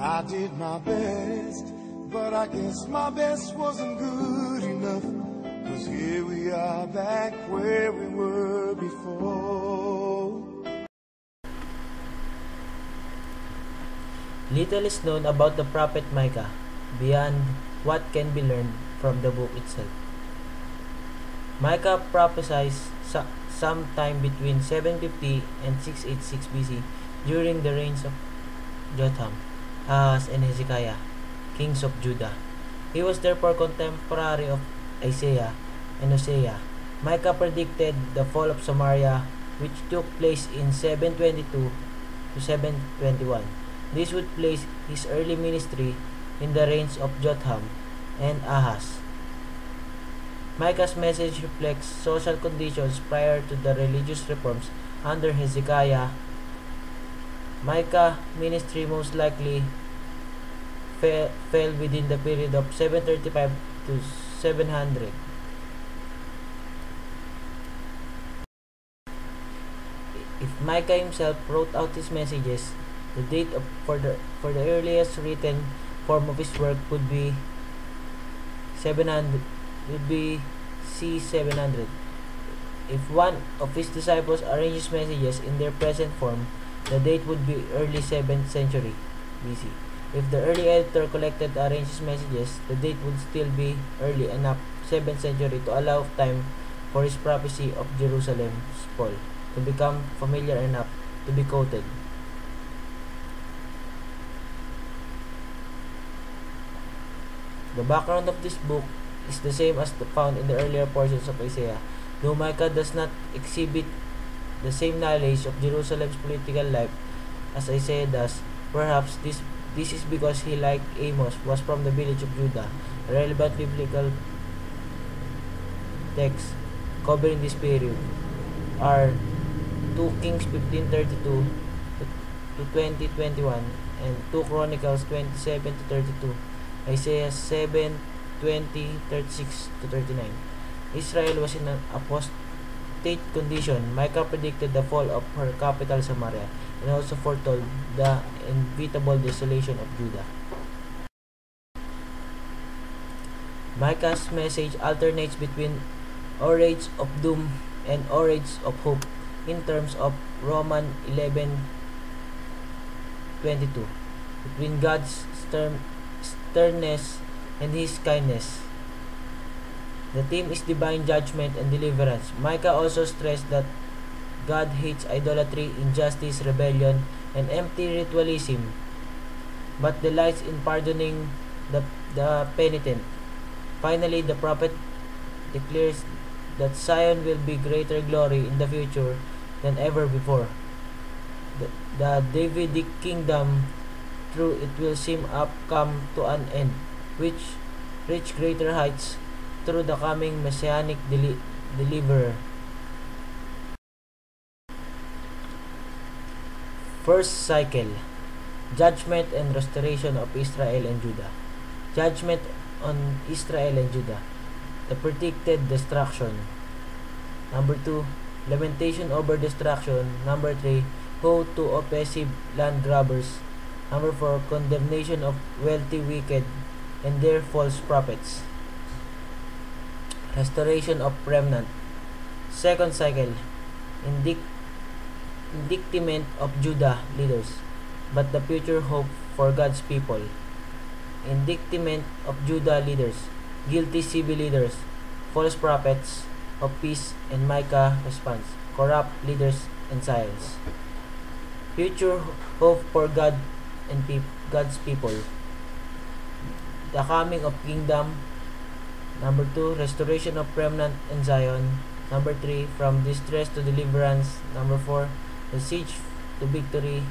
I did my best, but I guess my best wasn't good enough. 'Cause here we are back where we were before. Little is known about the prophet Micah, beyond what can be learned from the book itself. Micah prophesies sometime between 750 and 686 BC during the reigns of Jotham, Ahaz, and Hezekiah, kings of Judah. He was therefore contemporary of Isaiah and Hosea. Micah predicted the fall of Samaria, which took place in 722 to 721. This would place his early ministry in the reigns of Jotham and Ahaz. Micah's message reflects social conditions prior to the religious reforms under Hezekiah. Micah's ministry most likely fell within the period of 735 to 700. If Micah himself wrote out his messages, the date for the earliest written form of his work would be 700. Would be c. 700. If one of his disciples arranged messages in their present form, the date would be early 7th century BC. If the early editor collected arranged messages, the date would still be early enough 7th century to allow time for his prophecy of Jerusalem's fall to become familiar enough to be quoted. The background of this book is the same as found in the earlier portions of Isaiah. Though Micah does not exhibit the same knowledge of Jerusalem's political life as Isaiah does, perhaps this is because he, like Amos, was from the village of Judah. Relevant biblical texts covering this period are 2 Kings 15:32 to 20:21 and 2 Chronicles 27 to 32. Isaiah 7:20-36 to 39. Israel was in an apostate condition. Micah predicted the fall of her capital Samaria and also foretold the inevitable desolation of Judah. Micah's message alternates between orage of doom and orage of hope in terms of Romans 11:22, between God's sternness and his kindness. The theme is divine judgment and deliverance. Micah also stressed that God hates idolatry, injustice, rebellion, and empty ritualism, but delights in pardoning the penitent. Finally, the prophet declares that Zion will be greater glory in the future than ever before. The Davidic kingdom, through it will seem come to an end, which reach greater heights through the coming messianic deliverer. First cycle: judgment and restoration of Israel and Judah. Judgment on Israel and Judah. The predicted destruction. Number 2, lamentation over destruction. Number 3, woe to oppressive land grabbers. Number 4, condemnation of wealthy wicked and their false prophets. Restoration of remnant. Second cycle, indictment of Judah leaders, but the future hope for God's people. Indictment of Judah leaders, guilty civil leaders, false prophets of peace, and Micah response, corrupt leaders and science. Future hope for God and God's people. The coming of kingdom. Number 2, restoration of remnant in Zion. Number 3, from distress to deliverance. Number 4, the siege to victory.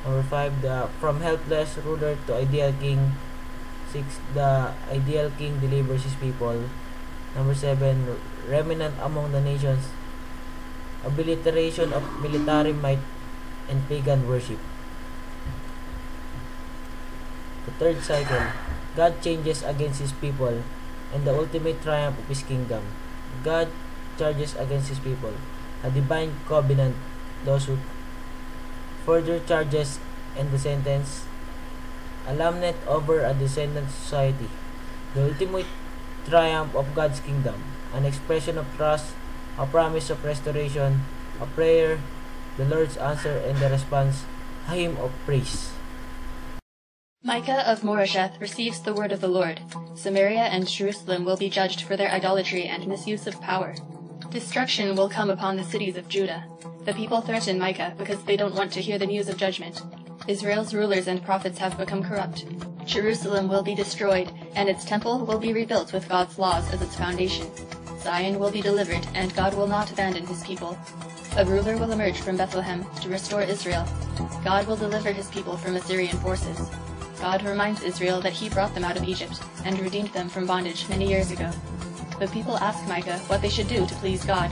Number 5, from helpless ruler to ideal king. 6, the ideal king delivers his people. Number 7, remnant among the nations. Obliteration of military might and pagan worship. The third cycle, God changes against his people and the ultimate triumph of his kingdom. God charges against his people, a divine covenant lawsuit. Further charges and descendants, a lamnet over a descendant society, the ultimate triumph of God's kingdom, an expression of trust, a promise of restoration, a prayer, the Lord's answer and the response, a hymn of praise. Micah of Moresheth receives the word of the Lord. Samaria and Jerusalem will be judged for their idolatry and misuse of power. Destruction will come upon the cities of Judah. The people threaten Micah because they don't want to hear the news of judgment. Israel's rulers and prophets have become corrupt. Jerusalem will be destroyed, and its temple will be rebuilt with God's laws as its foundation. Zion will be delivered, and God will not abandon his people. A ruler will emerge from Bethlehem to restore Israel. God will deliver his people from Assyrian forces. God reminds Israel that he brought them out of Egypt and redeemed them from bondage many years ago. The people ask Micah what they should do to please God.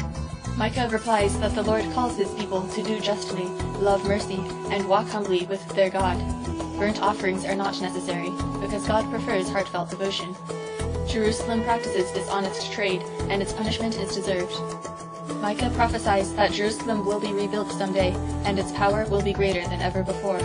Micah replies that the Lord calls his people to do justly, love mercy, and walk humbly with their God. Burnt offerings are not necessary, because God prefers heartfelt devotion. Jerusalem practices dishonest trade, and its punishment is deserved. Micah prophesies that Jerusalem will be rebuilt someday, and its power will be greater than ever before.